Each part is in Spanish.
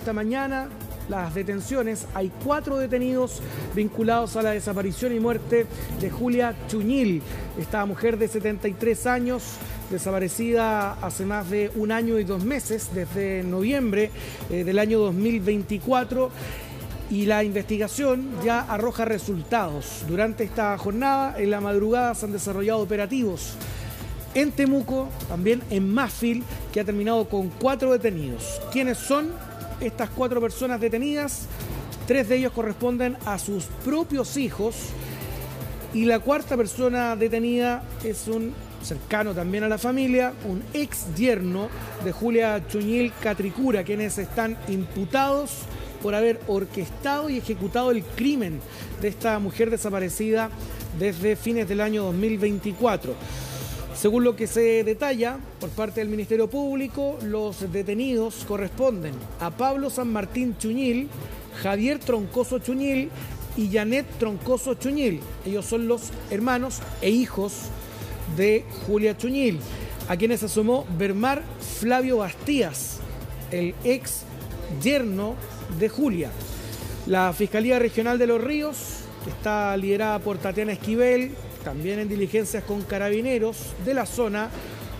esta mañana las detenciones. Hay 4 detenidos vinculados a la desaparición y muerte de Julia Chuñil, esta mujer de 73 años, desaparecida hace más de 1 año y 2 meses, desde noviembre del año 2024. Y la investigación ya arroja resultados. Durante esta jornada, en la madrugada, se han desarrollado operativos en Temuco, también en Mafil, que ha terminado con 4 detenidos. ¿Quiénes son estas 4 personas detenidas? 3 de ellos corresponden a sus propios hijos y la 4ª persona detenida es un cercano también a la familia, un ex yerno de Julia Chuñil Catricura, quienes están imputados por haber orquestado y ejecutado el crimen de esta mujer desaparecida desde fines del año 2024. Según lo que se detalla por parte del Ministerio Público, los detenidos corresponden a Pablo San Martín Chuñil, Javier Troncoso Chuñil y Janet Troncoso Chuñil. Ellos son los hermanos e hijos de Julia Chuñil, a quienes se sumó Bermar Flavio Bastías, el ex yerno de Julia. La Fiscalía Regional de Los Ríos, que está liderada por Tatiana Esquivel, también en diligencias con carabineros de la zona,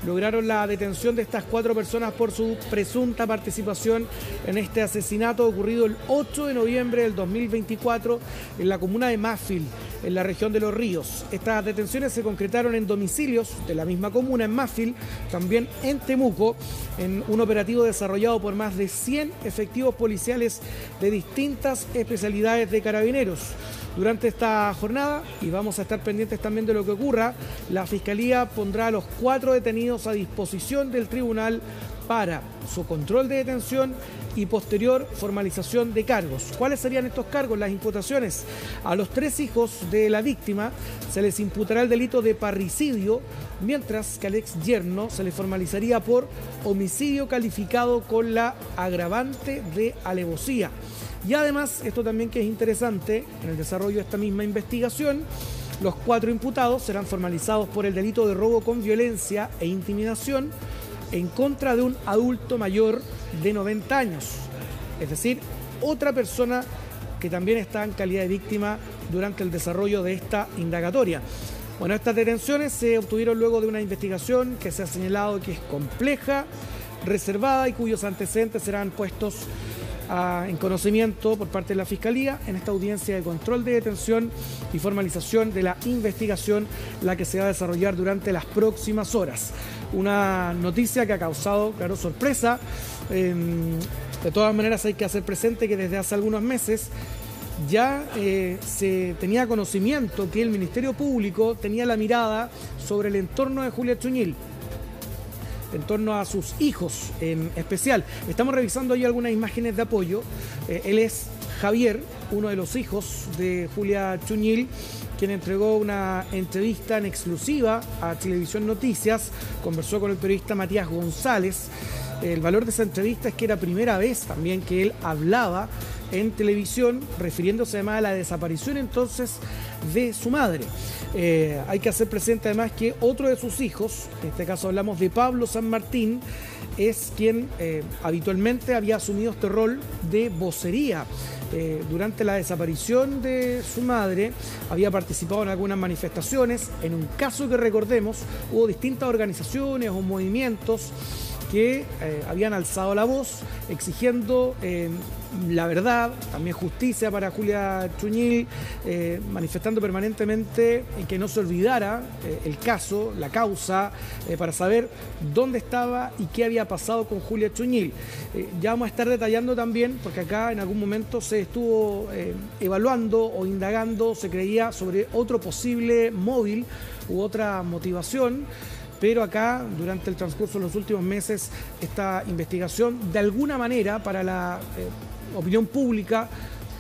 lograron la detención de estas 4 personas por su presunta participación en este asesinato ocurrido el 8 de noviembre del 2024 en la comuna de Mafil, en la región de Los Ríos. Estas detenciones se concretaron en domicilios de la misma comuna, en Mafil, también en Temuco, en un operativo desarrollado por más de 100 efectivos policiales de distintas especialidades de carabineros. Durante esta jornada, y vamos a estar pendientes también de lo que ocurra, la Fiscalía pondrá a los 4 detenidos a disposición del tribunal para su control de detención y posterior formalización de cargos. ¿Cuáles serían estos cargos? Las imputaciones. A los 3 hijos de la víctima se les imputará el delito de parricidio, mientras que al ex yerno se le formalizaría por homicidio calificado con la agravante de alevosía. Y además, esto también que es interesante, en el desarrollo de esta misma investigación, los 4 imputados serán formalizados por el delito de robo con violencia e intimidación en contra de un adulto mayor de 90 años. Es decir, otra persona que también está en calidad de víctima durante el desarrollo de esta indagatoria. Bueno, estas detenciones se obtuvieron luego de una investigación que se ha señalado que es compleja, reservada y cuyos antecedentes serán puestos en conocimiento por parte de la Fiscalía en esta audiencia de control de detención y formalización de la investigación, la que se va a desarrollar durante las próximas horas. Una noticia que ha causado, claro, sorpresa. De todas maneras, hay que hacer presente que desde hace algunos meses ya se tenía conocimiento que el Ministerio Público tenía la mirada sobre el entorno de Julia Chuñil, en torno a sus hijos en especial. Estamos revisando ahí algunas imágenes de apoyo. Él es Javier, uno de los hijos de Julia Chuñil, quien entregó una entrevista en exclusiva a Televisión Noticias, conversó con el periodista Matías González. El valor de esa entrevista es que era primera vez también que él hablaba en televisión, refiriéndose además a la desaparición entonces de su madre. Hay que hacer presente además que otro de sus hijos, en este caso hablamos de Pablo San Martín, es quien habitualmente había asumido este rol de vocería. Durante la desaparición de su madre había participado en algunas manifestaciones. En un caso que recordemos, hubo distintas organizaciones o movimientos que habían alzado la voz exigiendo la verdad, también justicia para Julia Chuñil, manifestando permanentemente que no se olvidara el caso, la causa, para saber dónde estaba y qué había pasado con Julia Chuñil. Ya vamos a estar detallando también, porque acá en algún momento se estuvo evaluando o indagando, se creía sobre otro posible móvil u otra motivación. Pero acá, durante el transcurso de los últimos meses, esta investigación, de alguna manera, para la opinión pública,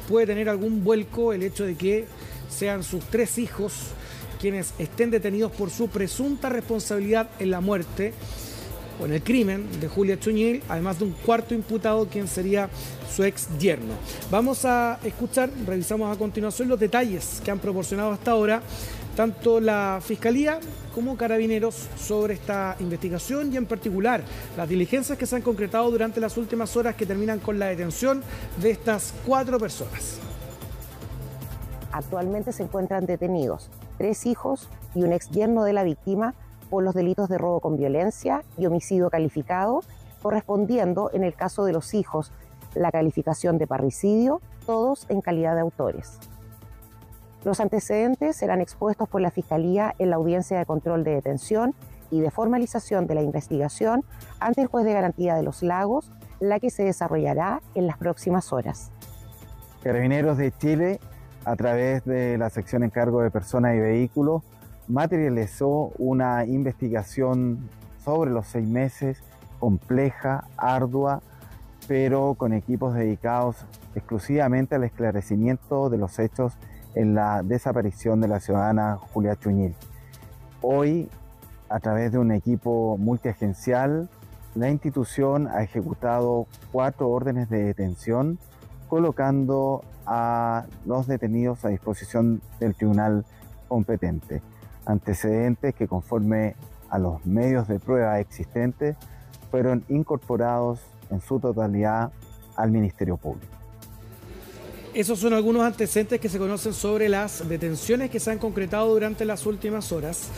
puede tener algún vuelco el hecho de que sean sus 3 hijos quienes estén detenidos por su presunta responsabilidad en la muerte o en el crimen de Julia Chuñil, además de un cuarto imputado, quien sería su ex yerno. Vamos a escuchar, revisamos a continuación los detalles que han proporcionado hasta ahora tanto la Fiscalía como Carabineros sobre esta investigación y en particular las diligencias que se han concretado durante las últimas horas que terminan con la detención de estas 4 personas. Actualmente se encuentran detenidos 3 hijos y un ex yerno de la víctima por los delitos de robo con violencia y homicidio calificado, correspondiendo en el caso de los hijos la calificación de parricidio, todos en calidad de autores. Los antecedentes serán expuestos por la Fiscalía en la audiencia de control de detención y de formalización de la investigación ante el juez de garantía de Los Lagos, la que se desarrollará en las próximas horas. Carabineros de Chile, a través de la sección en cargo de personas y vehículos, materializó una investigación sobre los 6 meses, compleja, ardua, pero con equipos dedicados exclusivamente al esclarecimiento de los hechos en la desaparición de la ciudadana Julia Chuñil. Hoy, a través de un equipo multiagencial, la institución ha ejecutado 4 órdenes de detención, colocando a los detenidos a disposición del tribunal competente. Antecedentes que, conforme a los medios de prueba existentes, fueron incorporados en su totalidad al Ministerio Público. Esos son algunos antecedentes que se conocen sobre las detenciones que se han concretado durante las últimas horas.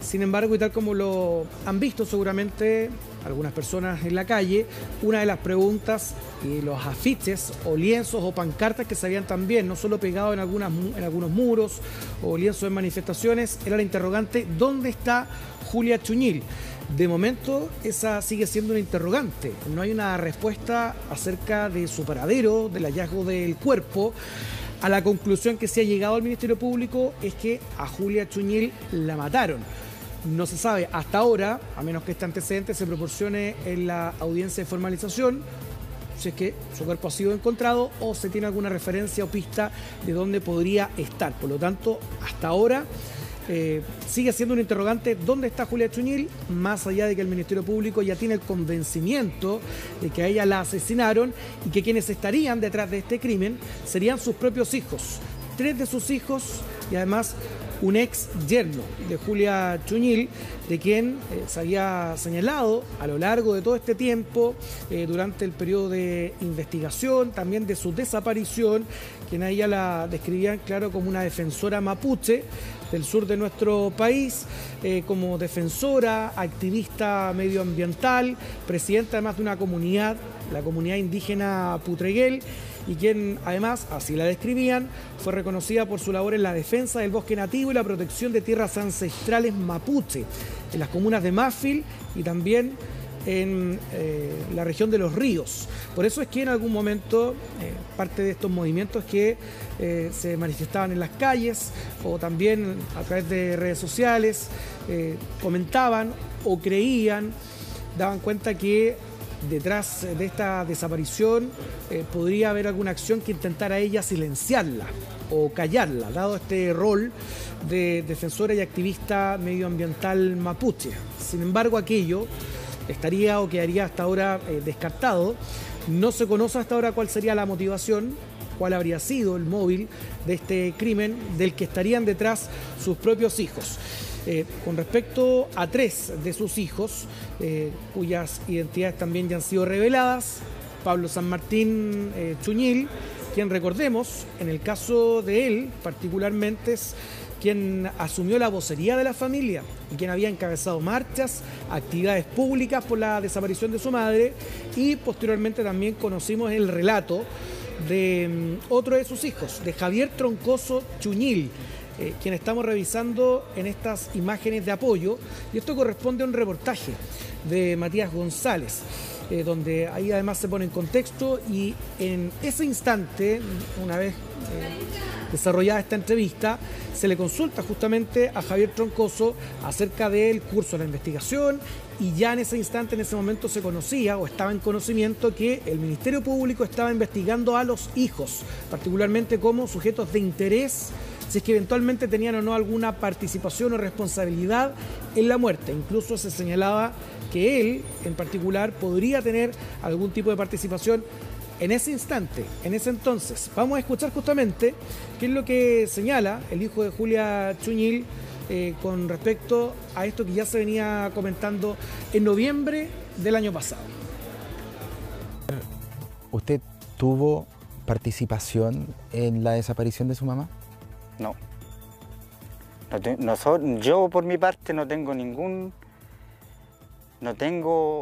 Sin embargo, y tal como lo han visto seguramente algunas personas en la calle, una de las preguntas y los afiches o lienzos o pancartas que se habían también no solo pegado en algunos muros o lienzos en manifestaciones era la interrogante: ¿dónde está Julia Chuñil? De momento esa sigue siendo una interrogante, no hay una respuesta acerca de su paradero, del hallazgo del cuerpo. A la conclusión que se ha llegado al Ministerio Público es que a Julia Chuñil la mataron. No se sabe hasta ahora, a menos que este antecedente se proporcione en la audiencia de formalización, si es que su cuerpo ha sido encontrado o se tiene alguna referencia o pista de dónde podría estar. Por lo tanto, hasta ahora sigue siendo un interrogante dónde está Julia Chuñil, más allá de que el Ministerio Público ya tiene el convencimiento de que a ella la asesinaron y que quienes estarían detrás de este crimen serían sus propios hijos, 3 de sus hijos y además un ex yerno de Julia Chuñil, de quien se había señalado a lo largo de todo este tiempo, durante el periodo de investigación, también de su desaparición, quien a ella la describían, claro, como una defensora mapuche del sur de nuestro país, como defensora, activista medioambiental, presidenta además de una comunidad, la comunidad indígena Putreguel, y quien además, así la describían, fue reconocida por su labor en la defensa del bosque nativo y la protección de tierras ancestrales mapuche, en las comunas de Mafil y también en la región de Los Ríos. Por eso es que en algún momento parte de estos movimientos que se manifestaban en las calles o también a través de redes sociales comentaban o creían, daban cuenta que detrás de esta desaparición podría haber alguna acción que intentara ella silenciarla o callarla, dado este rol de defensora y activista medioambiental mapuche. Sin embargo, aquello estaría o quedaría hasta ahora descartado. No se conoce hasta ahora cuál sería la motivación, cuál habría sido el móvil de este crimen del que estarían detrás sus propios hijos. Con respecto a 3 de sus hijos, cuyas identidades también ya han sido reveladas, Pablo San Martín Chuñil, quien, recordemos, en el caso de él particularmente, es quien asumió la vocería de la familia y quien había encabezado marchas, actividades públicas por la desaparición de su madre, y posteriormente también conocimos el relato de otro de sus hijos, de Javier Troncoso Chuñil, quien estamos revisando en estas imágenes de apoyo, y esto corresponde a un reportaje de Matías González, donde ahí además se pone en contexto, y en ese instante, una vez desarrollada esta entrevista, se le consulta justamente a Javier Troncoso acerca del curso de la investigación, y ya en ese instante, en ese momento, se conocía o estaba en conocimiento que el Ministerio Público estaba investigando a los hijos, particularmente como sujetos de interés si es que eventualmente tenían o no alguna participación o responsabilidad en la muerte. Incluso se señalaba que él, en particular, podría tener algún tipo de participación en ese instante, en ese entonces. Vamos a escuchar justamente qué es lo que señala el hijo de Julia Chuñil con respecto a esto que ya se venía comentando en noviembre del año pasado. ¿Usted tuvo participación en la desaparición de su mamá? No. Yo por mi parte no tengo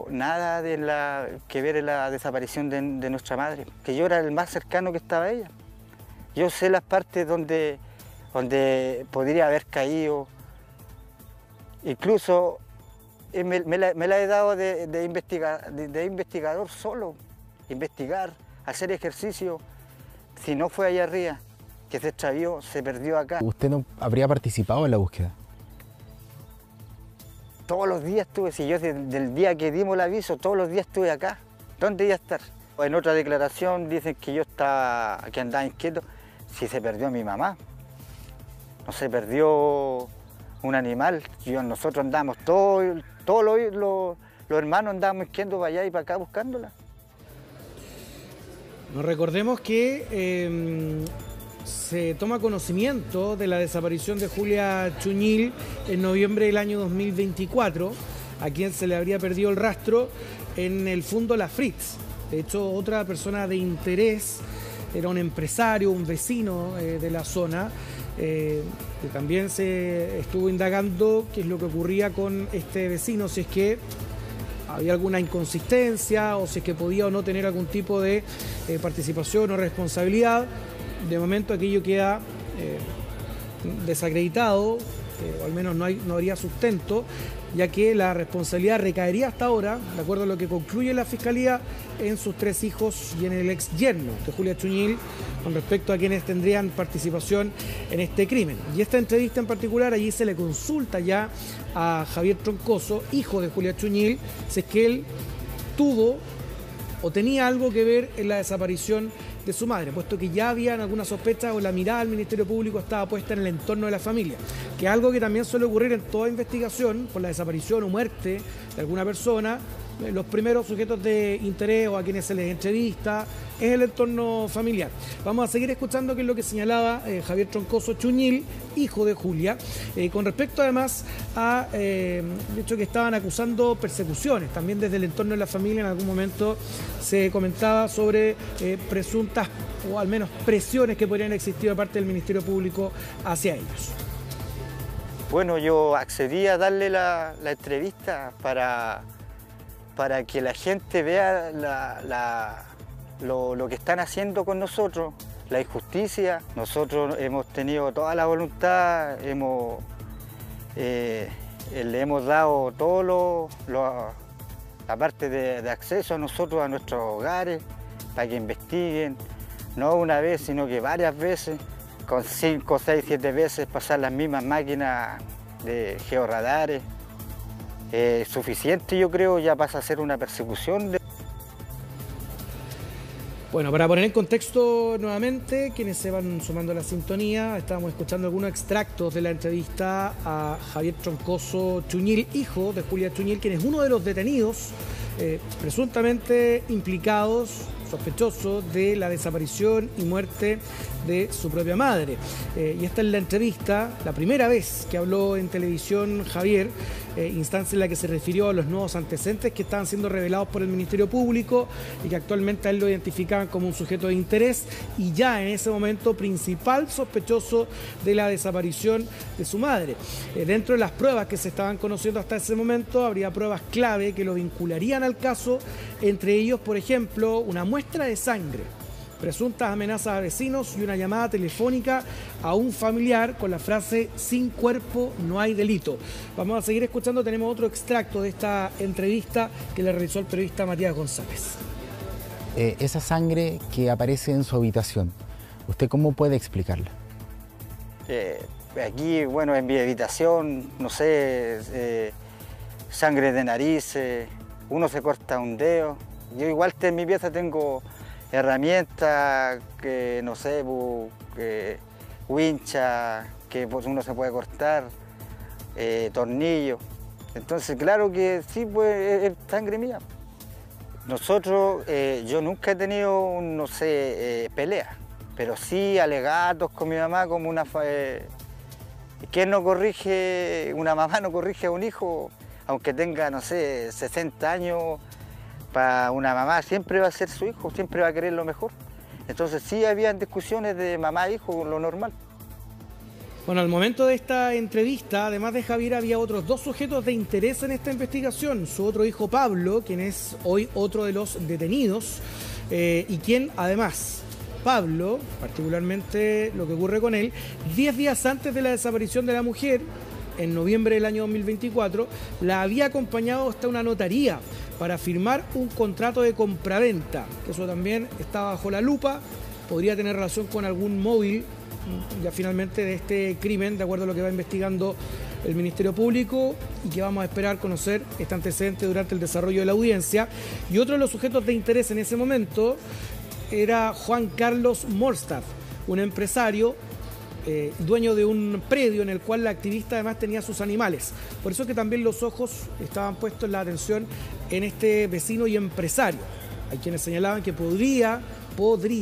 nada que ver en la desaparición de nuestra madre, que yo era el más cercano que estaba a ella. Yo sé las partes donde podría haber caído. Incluso me la he dado de investigador solo, investigar, hacer ejercicio. Si no fue allá arriba, que se extravió, se perdió acá. ¿Usted no habría participado en la búsqueda? Todos los días estuve, si yo desde el día que dimos el aviso, todos los días estuve acá. ¿Dónde iba a estar? En otra declaración dicen que que andaba inquieto. Si se perdió mi mamá, no se perdió un animal. Nosotros andamos, todos los hermanos andábamos inquietos para allá y para acá buscándola. Nos recordemos que se toma conocimiento de la desaparición de Julia Chuñil en noviembre del año 2024, a quien se le habría perdido el rastro en el Fundo La Fritz. De hecho, otra persona de interés era un empresario, un vecino de la zona, que también se estuvo indagando qué es lo que ocurría con este vecino, si es que había alguna inconsistencia o si es que podía o no tener algún tipo de participación o responsabilidad. De momento aquello queda desacreditado, o al menos no habría sustento, ya que la responsabilidad recaería hasta ahora, de acuerdo a lo que concluye la Fiscalía, en sus 3 hijos y en el ex yerno de Julia Chuñil, con respecto a quienes tendrían participación en este crimen. Y esta entrevista en particular, allí se le consulta ya a Javier Troncoso, hijo de Julia Chuñil, si es que él tuvo o tenía algo que ver en la desaparición de su madre, puesto que ya habían algunas sospechas o la mirada del Ministerio Público estaba puesta en el entorno de la familia, que es algo que también suele ocurrir en toda investigación por la desaparición o muerte de alguna persona. Los primeros sujetos de interés o a quienes se les entrevista es el entorno familiar. Vamos a seguir escuchando qué es lo que señalaba Javier Troncoso Chuñil, hijo de Julia, con respecto además a el hecho que estaban acusando persecuciones. También desde el entorno de la familia en algún momento se comentaba sobre presuntas o al menos presiones que podrían existir de parte del Ministerio Público hacia ellos. Bueno, yo accedí a darle la entrevista para que la gente vea lo que están haciendo con nosotros, la injusticia. Nosotros hemos tenido toda la voluntad, le hemos dado todo la parte de acceso a nosotros, a nuestros hogares, para que investiguen, no una vez, sino que varias veces, con 5, 6, 7 veces pasar las mismas máquinas de georradares. Suficiente, yo creo, ya pasa a ser una persecución. Bueno, para poner en contexto nuevamente, quienes se van sumando a la sintonía, estábamos escuchando algunos extractos de la entrevista a Javier Troncoso Chuñil, hijo de Julia Chuñil, quien es uno de los detenidos presuntamente implicados, sospechosos de la desaparición y muerte de su propia madre. Y esta es la entrevista, la primera vez que habló en televisión Javier, instancia en la que se refirió a los nuevos antecedentes que estaban siendo revelados por el Ministerio Público y que actualmente a él lo identificaban como un sujeto de interés y ya en ese momento principal sospechoso de la desaparición de su madre. Dentro de las pruebas que se estaban conociendo hasta ese momento, habría pruebas clave que lo vincularían al caso, entre ellos, por ejemplo, una muestra de sangre, presuntas amenazas a vecinos y una llamada telefónica a un familiar con la frase "sin cuerpo no hay delito". Vamos a seguir escuchando, tenemos otro extracto de esta entrevista que le realizó el periodista Matías González. Esa sangre que aparece en su habitación, ¿usted cómo puede explicarla? Aquí, bueno, en mi habitación, no sé, sangre de nariz, uno se corta un dedo. Yo igual en mi pieza tengo herramientas, que no sé, wincha que pues, uno se puede cortar, tornillos. Entonces, claro que sí, pues es sangre mía. Nosotros, yo nunca he tenido, no sé, pelea, pero sí alegatos con mi mamá como una... ¿Quién no corrige? Una mamá no corrige a un hijo, aunque tenga, no sé, 60 años, para una mamá siempre va a ser su hijo, siempre va a querer lo mejor. Entonces sí habían discusiones de mamá e hijo, lo normal. Bueno, al momento de esta entrevista, además de Javier, había otros dos sujetos de interés en esta investigación. Su otro hijo Pablo, quien es hoy otro de los detenidos, y quien además, Pablo, particularmente lo que ocurre con él, 10 días antes de la desaparición de la mujer, en noviembre del año 2024, la había acompañado hasta una notaría para firmar un contrato de compraventa, que eso también está bajo la lupa, podría tener relación con algún móvil ya finalmente de este crimen, de acuerdo a lo que va investigando el Ministerio Público y que vamos a esperar conocer este antecedente durante el desarrollo de la audiencia. Y otro de los sujetos de interés en ese momento era Juan Carlos Morstad, un empresario dueño de un predio en el cual la activista además tenía sus animales. Por eso que también los ojos estaban puestos en la atención en este vecino y empresario. Hay quienes señalaban que podría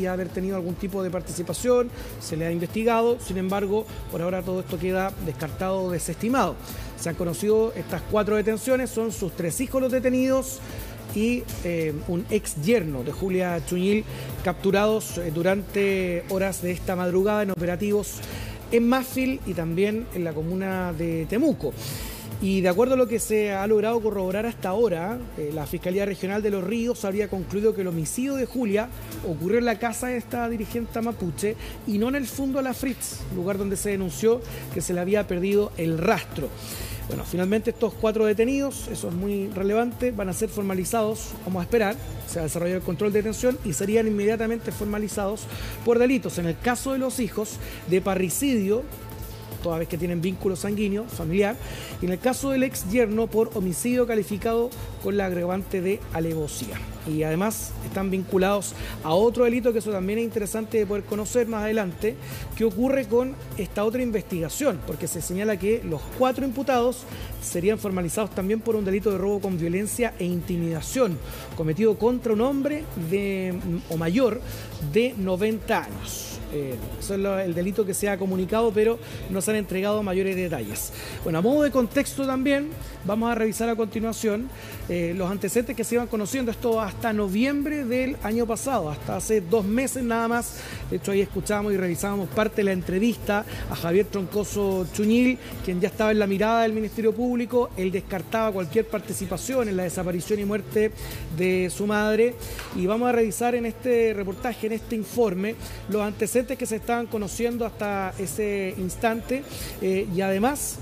haber tenido algún tipo de participación, se le ha investigado, sin embargo, por ahora todo esto queda descartado o desestimado. Se han conocido estas 4 detenciones, son sus 3 hijos los detenidos y un ex yerno de Julia Chuñil, capturados durante horas de esta madrugada en operativos en Mafil y también en la comuna de Temuco. Y de acuerdo a lo que se ha logrado corroborar hasta ahora, la Fiscalía Regional de Los Ríos habría concluido que el homicidio de Julia ocurrió en la casa de esta dirigente mapuche y no en el Fundo La Fritz, lugar donde se denunció que se le había perdido el rastro. Bueno, finalmente estos 4 detenidos, eso es muy relevante, van a ser formalizados, vamos a esperar, se va a desarrollar el control de detención y serían inmediatamente formalizados por delitos, en el caso de los hijos, de parricidio, toda vez que tienen vínculo sanguíneo, familiar, y en el caso del ex yerno por homicidio calificado con la agravante de alevosía. Y además están vinculados a otro delito que eso también es interesante de poder conocer más adelante, que ocurre con esta otra investigación, porque se señala que los 4 imputados serían formalizados también por un delito de robo con violencia e intimidación, cometido contra un hombre o mayor de 90 años. Eso es el delito que se ha comunicado, pero no se han entregado mayores detalles. Bueno, a modo de contexto también, vamos a revisar a continuación los antecedentes que se iban conociendo, esto hasta noviembre del año pasado, hasta hace 2 meses nada más. De hecho, ahí escuchábamos y revisábamos parte de la entrevista a Javier Troncoso Chuñil, quien ya estaba en la mirada del Ministerio Público. Él descartaba cualquier participación en la desaparición y muerte de su madre. Y vamos a revisar en este reportaje, en este informe, los antecedentes que se estaban conociendo hasta ese instante y además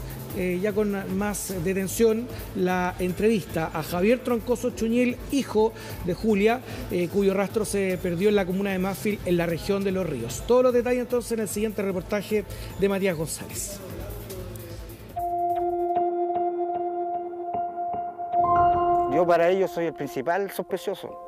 ya con más detención la entrevista a Javier Troncoso Chuñil, hijo de Julia, cuyo rastro se perdió en la comuna de Mafil, en la región de Los Ríos. Todos los detalles entonces en el siguiente reportaje de Matías González. Yo para ellos soy el principal sospechoso.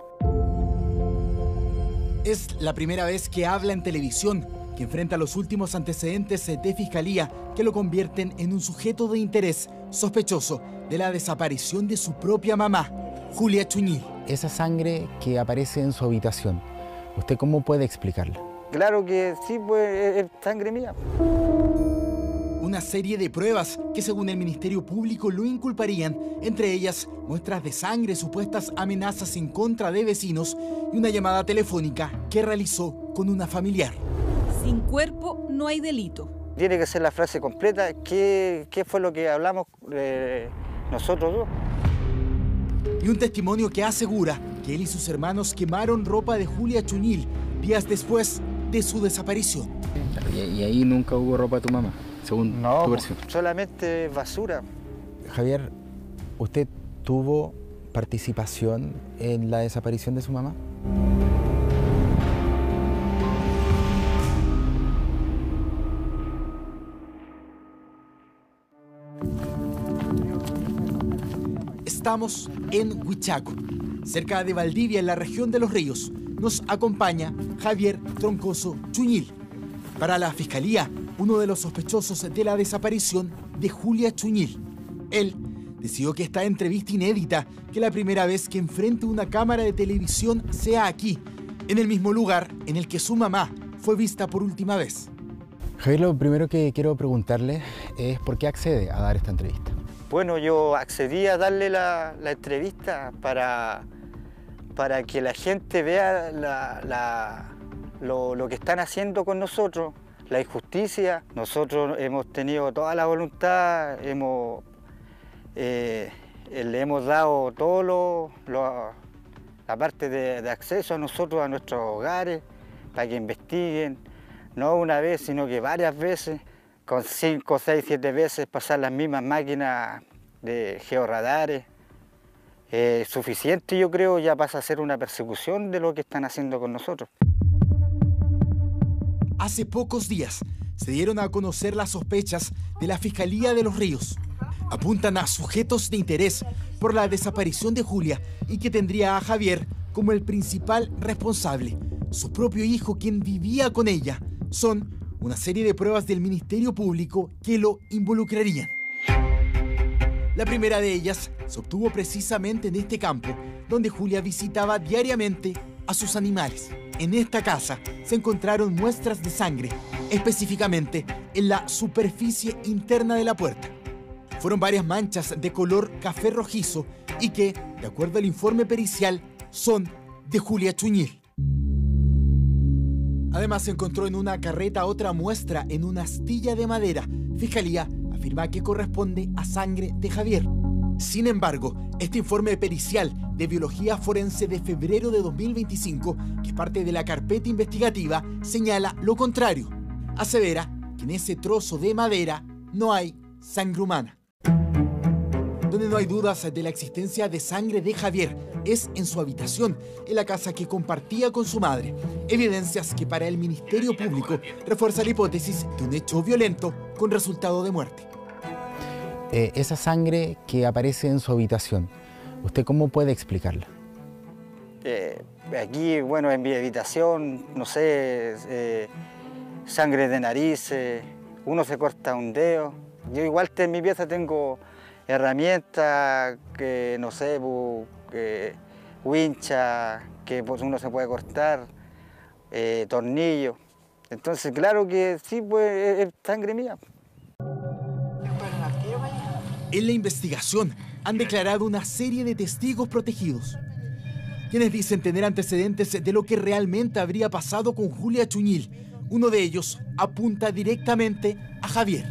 Es la primera vez que habla en televisión, que enfrenta los últimos antecedentes de Fiscalía que lo convierten en un sujeto de interés sospechoso de la desaparición de su propia mamá, Julia Chuñil. Esa sangre que aparece en su habitación, ¿usted cómo puede explicarla? Claro que sí, pues es sangre mía. Una serie de pruebas que según el Ministerio Público lo inculparían, entre ellas muestras de sangre, supuestas amenazas en contra de vecinos y una llamada telefónica que realizó con una familiar. Sin cuerpo no hay delito. Tiene que ser la frase completa, ¿qué fue lo que hablamos nosotros dos? Y un testimonio que asegura que él y sus hermanos quemaron ropa de Julia Chuñil días después de su desaparición. Y ahí nunca hubo ropa de tu mamá, según tu versión. Solamente basura. Javier, ¿usted tuvo participación en la desaparición de su mamá? Estamos en Huichaco, cerca de Valdivia, en la región de Los Ríos. Nos acompaña Javier Troncoso Chuñil. Para la Fiscalía, uno de los sospechosos de la desaparición de Julia Chuñil. Él decidió que esta entrevista inédita, que la primera vez que enfrente una cámara de televisión sea aquí, en el mismo lugar en el que su mamá fue vista por última vez. Javier, lo primero que quiero preguntarle es por qué accede a dar esta entrevista. Bueno, yo accedí a darle la entrevista para que la gente vea lo que están haciendo con nosotros, la injusticia. Nosotros hemos tenido toda la voluntad, le hemos dado todo la parte de acceso a nosotros, a nuestros hogares, para que investiguen, no una vez, sino que varias veces, con 5, 6, 7 veces pasar las mismas máquinas de georradares. Suficiente, yo creo, ya pasa a ser una persecución de lo que están haciendo con nosotros. Hace pocos días se dieron a conocer las sospechas de la Fiscalía de Los Ríos. Apuntan a sujetos de interés por la desaparición de Julia y que tendría a Javier como el principal responsable. Su propio hijo, quien vivía con ella. Son una serie de pruebas del Ministerio Público que lo involucrarían. La primera de ellas se obtuvo precisamente en este campo, donde Julia visitaba diariamente a sus animales. En esta casa se encontraron muestras de sangre, específicamente en la superficie interna de la puerta. Fueron varias manchas de color café rojizo y que, de acuerdo al informe pericial, son de Julia Chuñil. Además, se encontró en una carreta otra muestra en una astilla de madera. Fiscalía afirma que corresponde a sangre de Javier. Sin embargo, este informe pericial de biología forense de febrero de 2025, que es parte de la carpeta investigativa, señala lo contrario. Asevera que en ese trozo de madera no hay sangre humana. Donde no hay dudas de la existencia de sangre de Javier es en su habitación, en la casa que compartía con su madre. Evidencias que para el Ministerio Público refuerza la hipótesis de un hecho violento con resultado de muerte. Esa sangre que aparece en su habitación, ¿usted cómo puede explicarla? Aquí, bueno, en mi habitación, no sé, sangre de narices, uno se corta un dedo. Yo igual en mi pieza tengo herramientas que, no sé, wincha, que pues, uno se puede cortar, tornillos. Entonces, claro que sí, pues es sangre mía. En la investigación han declarado una serie de testigos protegidos, quienes dicen tener antecedentes de lo que realmente habría pasado con Julia Chuñil. Uno de ellos apunta directamente a Javier.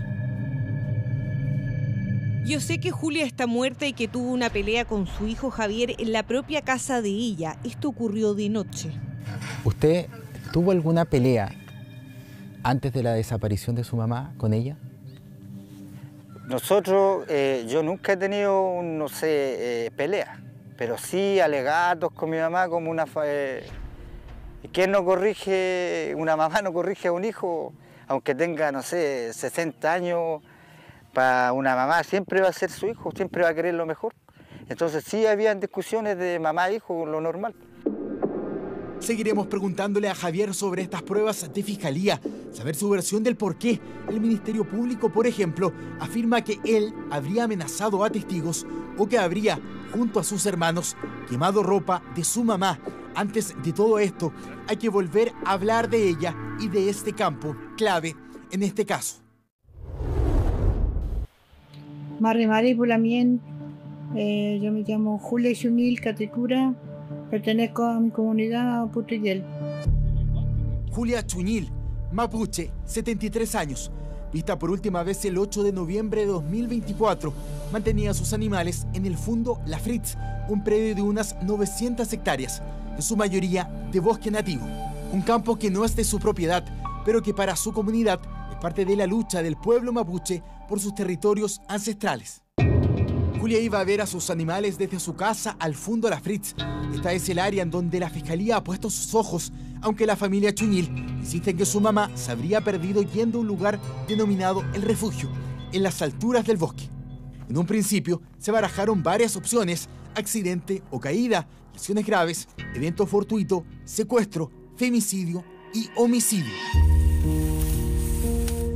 Yo sé que Julia está muerta y que tuvo una pelea con su hijo Javier en la propia casa de ella. Esto ocurrió de noche. ¿Usted tuvo alguna pelea antes de la desaparición de su mamá con ella? Nosotros, yo nunca he tenido, no sé, pelea, pero sí alegatos con mi mamá como una... ¿Quién no corrige? Una mamá no corrige a un hijo, aunque tenga, no sé, 60 años. Para una mamá siempre va a ser su hijo, siempre va a querer lo mejor. Entonces sí habían discusiones de mamá e hijo, lo normal. Seguiremos preguntándole a Javier sobre estas pruebas de fiscalía, saber su versión del por qué el Ministerio Público, por ejemplo, afirma que él habría amenazado a testigos o que habría, junto a sus hermanos, quemado ropa de su mamá. Antes de todo esto, hay que volver a hablar de ella y de este campo clave en este caso. Mari Pulamien, yo me llamo Julia Chuñil Catecura, pertenezco a mi comunidad Putuyel. Julia Chuñil, mapuche, 73 años, vista por última vez el 8 de noviembre de 2024, mantenía sus animales en el Fundo La Fritz, un predio de unas 900 hectáreas, en su mayoría de bosque nativo. Un campo que no es de su propiedad, pero que para su comunidad es parte de la lucha del pueblo mapuche por sus territorios ancestrales. Julia iba a ver a sus animales desde su casa al Fundo La Fritz. Esta es el área en donde la Fiscalía ha puesto sus ojos, aunque la familia Chuñil insiste en que su mamá se habría perdido yendo a un lugar denominado El Refugio, en las alturas del bosque. En un principio se barajaron varias opciones: accidente o caída, lesiones graves, evento fortuito, secuestro, femicidio y homicidio.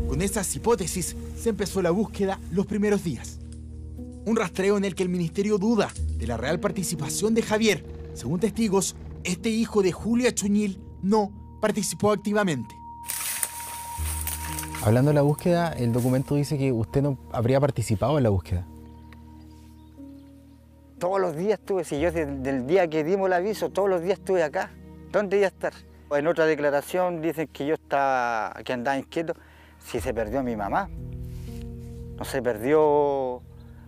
Con Con esas hipótesis se empezó la búsqueda los primeros días. Un rastreo en el que el ministerio duda de la real participación de Javier. Según testigos, este hijo de Julia Chuñil no participó activamente. Hablando de la búsqueda, el documento dice que usted no habría participado en la búsqueda. Todos los días estuve, si yo desde el día que dimos el aviso, todos los días estuve acá. ¿Dónde iba a estar? En otra declaración dicen que yo estaba, que andaba inquieto si se perdió mi mamá. No se perdió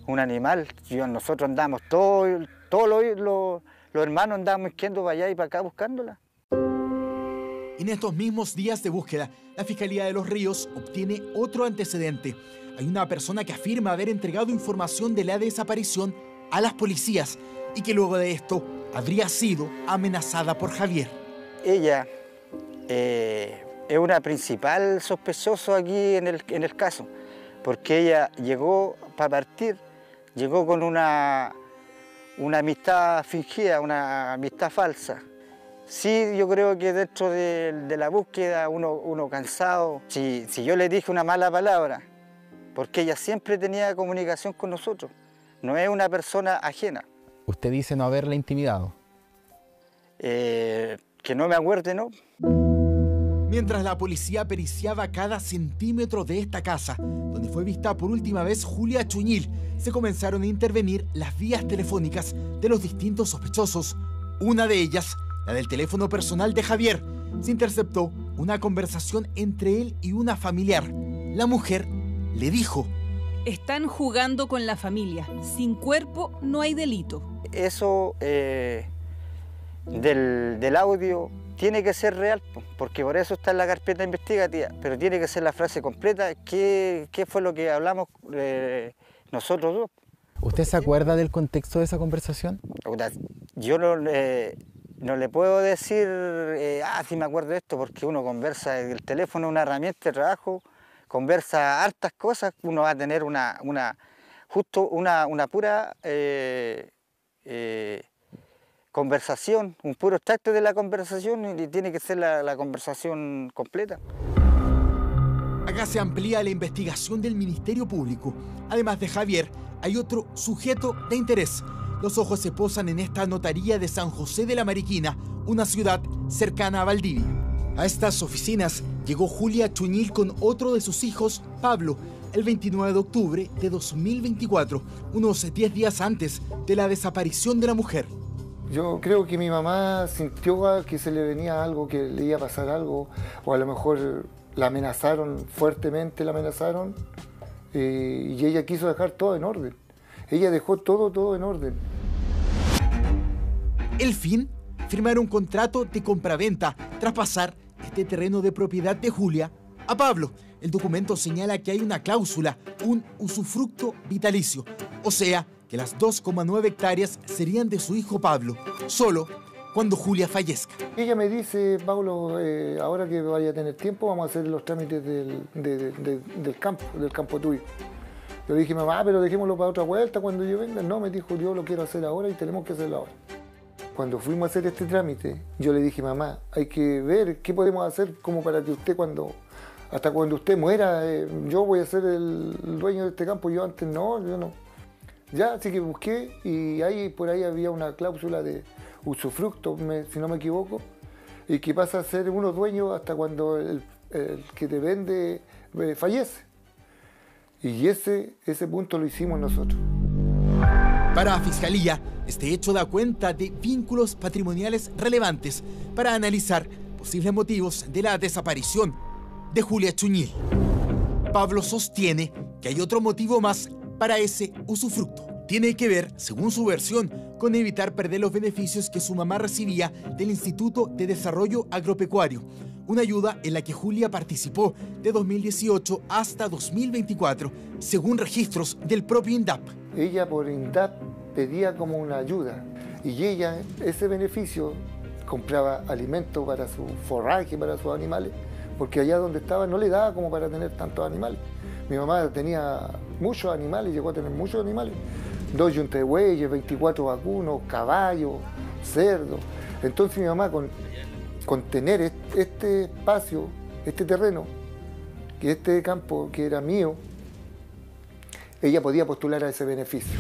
un animal. Nosotros andamos, todos los hermanos andábamos inquietos para allá y para acá buscándola. En estos mismos días de búsqueda, la Fiscalía de Los Ríos obtiene otro antecedente. Hay una persona que afirma haber entregado información de la desaparición a las policías y que luego de esto habría sido amenazada por Javier. Ella es una principal sospechosa aquí en el caso, porque ella llegó para partir, llegó con una amistad fingida, una amistad falsa. Sí, yo creo que dentro de la búsqueda uno cansado, si yo le dije una mala palabra, porque ella siempre tenía comunicación con nosotros, no es una persona ajena. ¿Usted dice no haberla intimidado? Que no me acuerde, ¿no? Mientras la policía periciaba cada centímetro de esta casa, donde fue vista por última vez Julia Chuñil, se comenzaron a intervenir las vías telefónicas de los distintos sospechosos. Una de ellas, la del teléfono personal de Javier, se interceptó una conversación entre él y una familiar. La mujer le dijo: están jugando con la familia. Sin cuerpo no hay delito. Eso del audio tiene que ser real, porque por eso está en la carpeta investigativa, pero tiene que ser la frase completa. ¿Qué fue lo que hablamos nosotros dos? ¿Usted se acuerda del contexto de esa conversación? Yo no le puedo decir, sí me acuerdo de esto, porque uno conversa, el teléfono es una herramienta de trabajo, conversa hartas cosas, uno va a tener una pura conversación, un puro extracto de la conversación, y tiene que ser la conversación completa. Acá se amplía la investigación del Ministerio Público. Además de Javier, hay otro sujeto de interés. Los ojos se posan en esta notaría de San José de la Mariquina, una ciudad cercana a Valdivia. A estas oficinas llegó Julia Chuñil con otro de sus hijos, Pablo, el 29 de octubre de 2024, unos 10 días antes de la desaparición de la mujer. Yo creo que mi mamá sintió que se le venía algo, que le iba a pasar algo, o a lo mejor la amenazaron, fuertemente la amenazaron, y ella quiso dejar todo en orden. Ella dejó todo en orden. El fin, firmar un contrato de compraventa tras pasar este terreno de propiedad de Julia a Pablo. El documento señala que hay una cláusula, un usufructo vitalicio, o sea, que las 2,9 hectáreas serían de su hijo Pablo, solo cuando Julia fallezca. Ella me dice: Pablo, ahora que vaya a tener tiempo, vamos a hacer los trámites del campo tuyo. Yo dije: mamá, pero dejémoslo para otra vuelta cuando yo venga. No, me dijo: yo lo quiero hacer ahora y tenemos que hacerlo ahora. Cuando fuimos a hacer este trámite, yo le dije: mamá, hay que ver qué podemos hacer como para que usted hasta cuando usted muera, yo voy a ser el dueño de este campo. Yo antes no, yo no. Ya, así que busqué, y por ahí había una cláusula de usufructo, si no me equivoco, y que pasa a ser uno dueño hasta cuando el que te vende fallece. Y ese punto lo hicimos nosotros. Para la Fiscalía, este hecho da cuenta de vínculos patrimoniales relevantes para analizar posibles motivos de la desaparición de Julia Chuñil. Pablo sostiene que hay otro motivo más para ese usufructo. Tiene que ver, según su versión, con evitar perder los beneficios que su mamá recibía del Instituto de Desarrollo Agropecuario, una ayuda en la que Julia participó de 2018 hasta 2024, según registros del propio INDAP. Ella por INDAP pedía como una ayuda, y ella, ese beneficio, compraba alimento para su forraje, para sus animales, porque allá donde estaba no le daba como para tener tantos animales. Mi mamá tenía muchos animales, llegó a tener muchos animales. 2 yuntas de bueyes, 24 vacunos, caballos, cerdos. Entonces mi mamá, con tener este espacio, este terreno, que este campo, que era mío, ella podía postular a ese beneficio.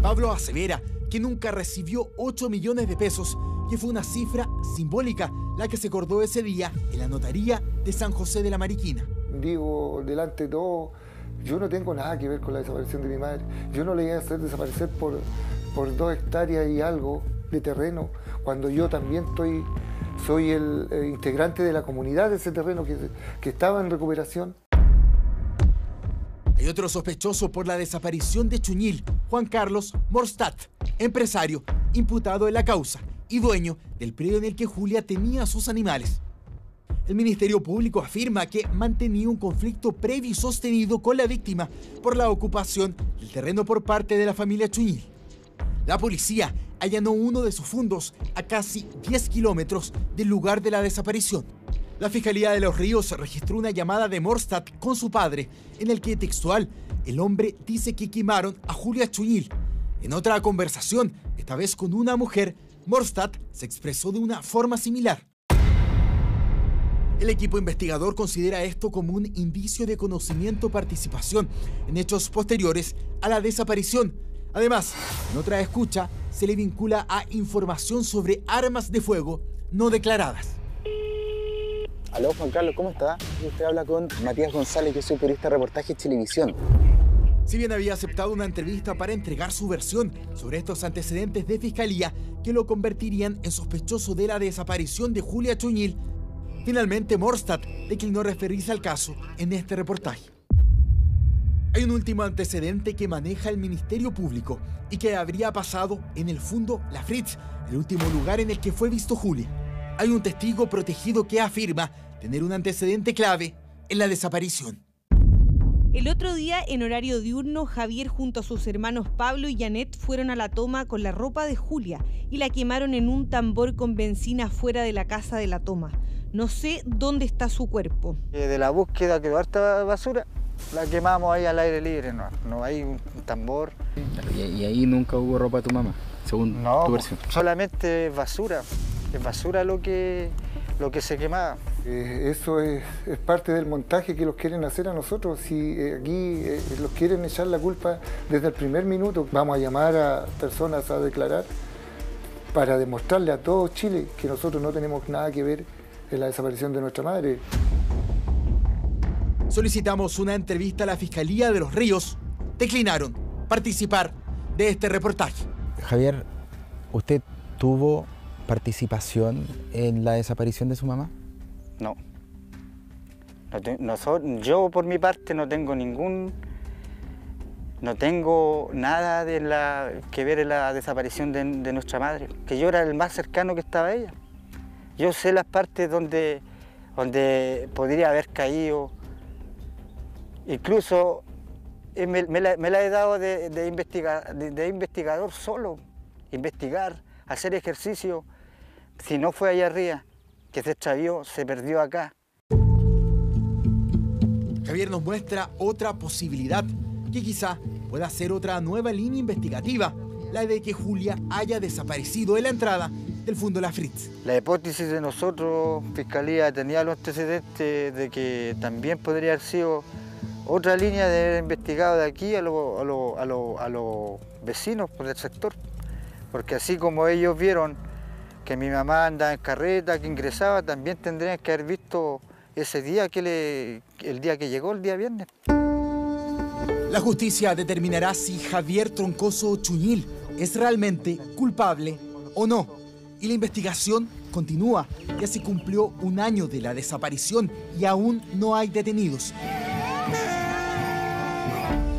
Pablo asevera que nunca recibió 8 millones de pesos, que fue una cifra simbólica la que se acordó ese día en la notaría de San José de la Mariquina. Digo, delante de todo, yo no tengo nada que ver con la desaparición de mi madre. Yo no le iba a hacer desaparecer por 2 hectáreas y algo de terreno, cuando yo también soy el integrante de la comunidad de ese terreno que estaba en recuperación. Hay otro sospechoso por la desaparición de Chuñil, Juan Carlos Morstad, empresario, imputado en la causa y dueño del predio en el que Julia tenía sus animales. El Ministerio Público afirma que mantenía un conflicto previo y sostenido con la víctima por la ocupación del terreno por parte de la familia Chuñil. La policía allanó uno de sus fundos a casi 10 kilómetros del lugar de la desaparición. La Fiscalía de Los Ríos registró una llamada de Morstad con su padre, en el que textual el hombre dice que quemaron a Julia Chuñil. En otra conversación, esta vez con una mujer, Morstad se expresó de una forma similar. El equipo investigador considera esto como un indicio de conocimiento o participación en hechos posteriores a la desaparición. Además, en otra escucha, se le vincula a información sobre armas de fuego no declaradas. Aló, Juan Carlos, ¿cómo está? Usted habla con Matías González, que es periodista de reportaje Chilevisión. Si bien había aceptado una entrevista para entregar su versión sobre estos antecedentes de fiscalía que lo convertirían en sospechoso de la desaparición de Julia Chuñil, finalmente Morstad declinó referirse al caso en este reportaje. Hay un último antecedente que maneja el Ministerio Público y que habría pasado en el Fundo La Fritz, el último lugar en el que fue visto Julia. Hay un testigo protegido que afirma tener un antecedente clave en la desaparición. El otro día, en horario diurno, Javier junto a sus hermanos Pablo y Janet fueron a la toma con la ropa de Julia y la quemaron en un tambor con benzina fuera de la casa de la toma. No sé dónde está su cuerpo. De la búsqueda quedó harta basura, la quemamos ahí al aire libre, no hay un tambor. ¿Y ahí nunca hubo ropa de tu mamá, según tu versión? Solamente es basura lo que se quemaba. Eso es parte del montaje que los quieren hacer a nosotros. Si aquí los quieren echar la culpa desde el primer minuto, vamos a llamar a personas a declarar para demostrarle a todo Chile que nosotros no tenemos nada que ver en la desaparición de nuestra madre. Solicitamos una entrevista a la Fiscalía de Los Ríos. Declinaron participar de este reportaje. Javier, ¿usted tuvo participación en la desaparición de su mamá? No. Yo por mi parte no tengo nada que ver en la desaparición de nuestra madre, que yo era el más cercano que estaba a ella. Yo sé las partes donde podría haber caído. Incluso me la he dado de investigador solo, investigar, hacer ejercicio. Si no fue allá arriba, que se extravió, se perdió acá. Javier nos muestra otra posibilidad, que quizá pueda ser otra nueva línea investigativa, la de que Julia haya desaparecido de la entrada del Fundo La Fritz. La hipótesis de nosotros, Fiscalía, tenía los antecedentes de que también podría haber sido otra línea de haber investigado de aquí a los vecinos del sector. Porque así como ellos vieron que mi mamá andaba en carreta, que ingresaba, también tendrían que haber visto ese día el día que llegó, el día viernes. La justicia determinará si Javier Troncoso Chuñil es realmente culpable o no. Y la investigación continúa. Ya se cumplió un año de la desaparición y aún no hay detenidos.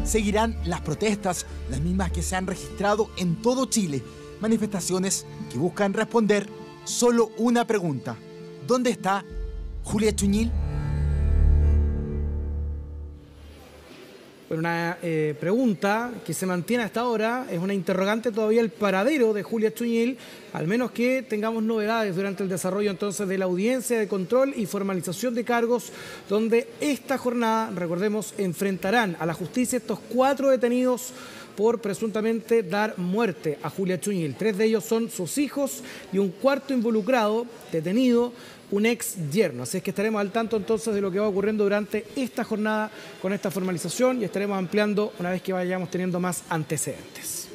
Seguirán las protestas, las mismas que se han registrado en todo Chile. Manifestaciones que buscan responder solo una pregunta. ¿Dónde está Julia Chuñil? Una pregunta que se mantiene hasta ahora, es una interrogante todavía el paradero de Julia Chuñil, al menos que tengamos novedades durante el desarrollo entonces de la audiencia de control y formalización de cargos, donde esta jornada, recordemos, enfrentarán a la justicia estos 4 detenidos por presuntamente dar muerte a Julia Chuñil. 3 de ellos son sus hijos y un cuarto involucrado, detenido, un ex yerno. Así es que estaremos al tanto entonces de lo que va ocurriendo durante esta jornada con esta formalización y estaremos ampliando una vez que vayamos teniendo más antecedentes.